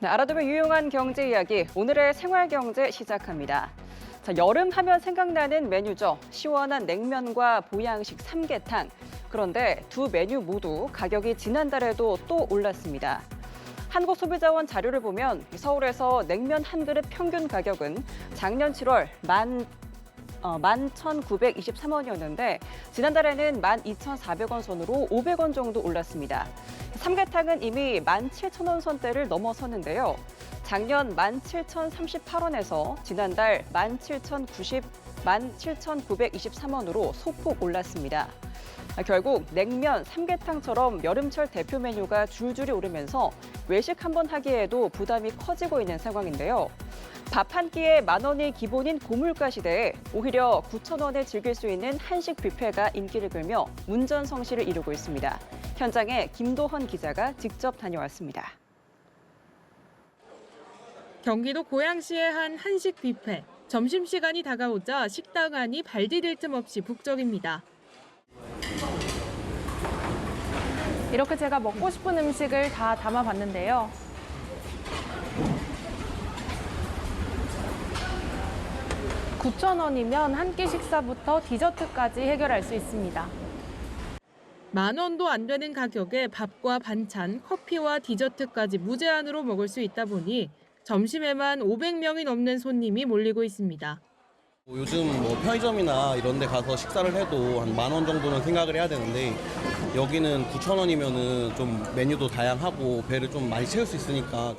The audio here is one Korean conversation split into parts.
네, 알아두면 유용한 경제 이야기, 오늘의 생활 경제 시작합니다. 자, 여름 하면 생각나는 메뉴죠. 시원한 냉면과 보양식 삼계탕. 그런데 두 메뉴 모두 가격이 지난달에도 또 올랐습니다. 한국소비자원 자료를 보면 서울에서 냉면 한 그릇 평균 가격은 작년 7월 11,923원이었는데 지난달에는 12,400원 선으로 500원 정도 올랐습니다. 삼계탕은 이미 17,000원 선대를 넘어섰는데요. 작년 17,038원에서 지난달 17,923원으로 소폭 올랐습니다. 결국 냉면, 삼계탕처럼 여름철 대표 메뉴가 줄줄이 오르면서 외식 한번 하기에도 부담이 커지고 있는 상황인데요. 밥 한 끼에 10,000원이 기본인 고물가 시대에 오히려 9,000원에 즐길 수 있는 한식 뷔페가 인기를 끌며 문전성시를 이루고 있습니다. 현장에 김도헌 기자가 직접 다녀왔습니다. 경기도 고양시의 한 한식 뷔페. 점심시간이 다가오자 식당 안이 발디딜 틈 없이 북적입니다. 이렇게 제가 먹고 싶은 음식을 다 담아봤는데요. $9,000원이면 한 끼 식사부터 디저트까지 해결할 수 있습니다. 10,000원도 안 되는 가격에 밥과 반찬, 커피와 디저트까지 무제한으로 먹을 수 있다 보니 점심에만 500명이 넘는 손님이 몰리고 있습니다. 요즘 편의점이나 이런 데 가서 식사를 해도 한 10,000원 정도는 생각을 해야 되는데 여기는 9,000원이면은 좀 메뉴도 다양하고 배를 좀 많이 채울 수 있으니까.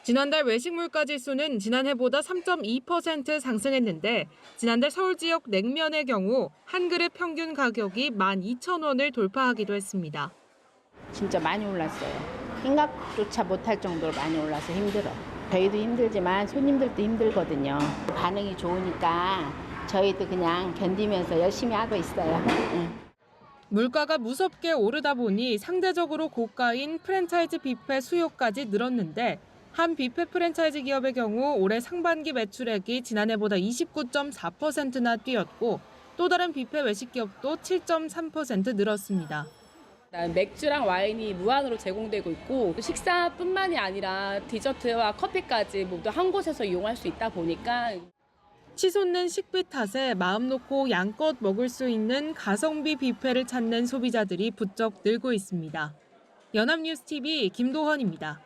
지난달 외식 물가 지수는 지난해보다 3.2% 상승했는데 지난달 서울 지역 냉면의 경우 한 그릇 평균 가격이 12,000원을 돌파하기도 했습니다. 진짜 많이 올랐어요. 생각조차 못할 정도로 많이 올라서 힘들어. 저희도 힘들지만 손님들도 힘들거든요. 반응이 좋으니까 저희도 그냥 견디면서 열심히 하고 있어요. 물가가 무섭게 오르다 보니 상대적으로 고가인 프랜차이즈 뷔페 수요까지 늘었는데 한 뷔페 프랜차이즈 기업의 경우 올해 상반기 매출액이 지난해보다 29.4%나 뛰었고 또 다른 뷔페 외식 기업도 7.3% 늘었습니다. 맥주랑 와인이 무한으로 제공되고 있고 식사뿐만이 아니라 디저트와 커피까지 모두 한 곳에서 이용할 수 있다 보니까 치솟는 식비 탓에 마음 놓고 양껏 먹을 수 있는 가성비 뷔페를 찾는 소비자들이 부쩍 늘고 있습니다. 연합뉴스TV 김도헌입니다.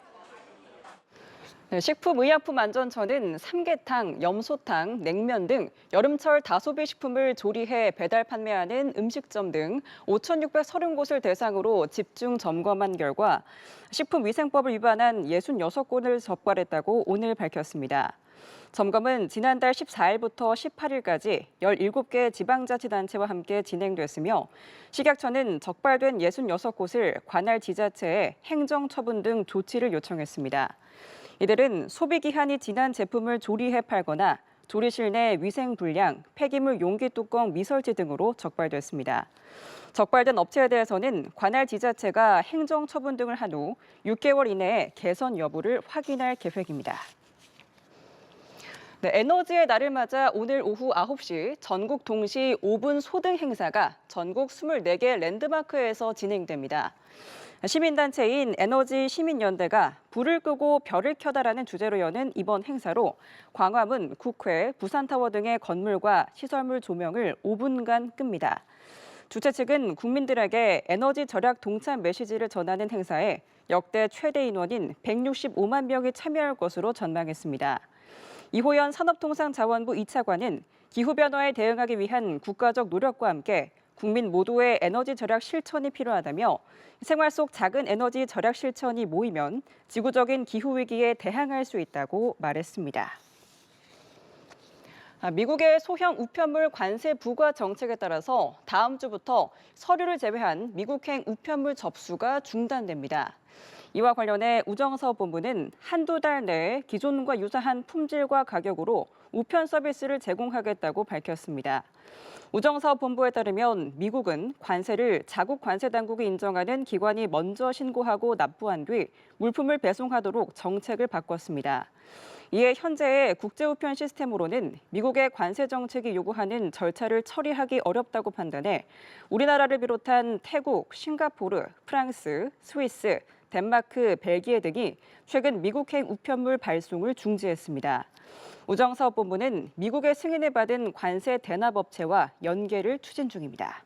네, 식품의약품안전처는 삼계탕, 염소탕, 냉면 등 여름철 다소비 식품을 조리해 배달 판매하는 음식점 등 5,630곳을 대상으로 집중 점검한 결과 식품위생법을 위반한 66곳을 적발했다고 오늘 밝혔습니다. 점검은 지난달 14일부터 18일까지 17개 지방자치단체와 함께 진행됐으며 식약처는 적발된 66곳을 관할 지자체에 행정처분 등 조치를 요청했습니다. 이들은 소비기한이 지난 제품을 조리해 팔거나 조리실 내 위생 불량, 폐기물 용기 뚜껑 미설치 등으로 적발됐습니다. 적발된 업체에 대해서는 관할 지자체가 행정처분 등을 한 후 6개월 이내에 개선 여부를 확인할 계획입니다. 네, 에너지의 날을 맞아 오늘 오후 9시 전국 동시 5분 소등 행사가 전국 24개 랜드마크에서 진행됩니다. 시민단체인 에너지 시민연대가 불을 끄고 별을 켜다라는 주제로 여는 이번 행사로 광화문, 국회, 부산타워 등의 건물과 시설물 조명을 5분간 끕니다. 주최 측은 국민들에게 에너지 절약 동참 메시지를 전하는 행사에 역대 최대 인원인 165만 명이 참여할 것으로 전망했습니다. 이호연 산업통상자원부 2차관은 기후변화에 대응하기 위한 국가적 노력과 함께 국민 모두의 에너지 절약 실천이 필요하다며 생활 속 작은 에너지 절약 실천이 모이면 지구적인 기후위기에 대항할 수 있다고 말했습니다. 미국의 소형 우편물 관세 부과 정책에 따라서 다음 주부터 서류를 제외한 미국행 우편물 접수가 중단됩니다. 이와 관련해 우정사업본부는 한두 달 내에 기존과 유사한 품질과 가격으로 우편 서비스를 제공하겠다고 밝혔습니다. 우정사업본부에 따르면 미국은 관세를 자국 관세 당국이 인정하는 기관이 먼저 신고하고 납부한 뒤 물품을 배송하도록 정책을 바꿨습니다. 이에 현재의 국제우편 시스템으로는 미국의 관세 정책이 요구하는 절차를 처리하기 어렵다고 판단해 우리나라를 비롯한 태국, 싱가포르, 프랑스, 스위스, 덴마크, 벨기에 등이 최근 미국행 우편물 발송을 중지했습니다. 우정사업본부는 미국의 승인을 받은 관세 대납업체와 연계를 추진 중입니다.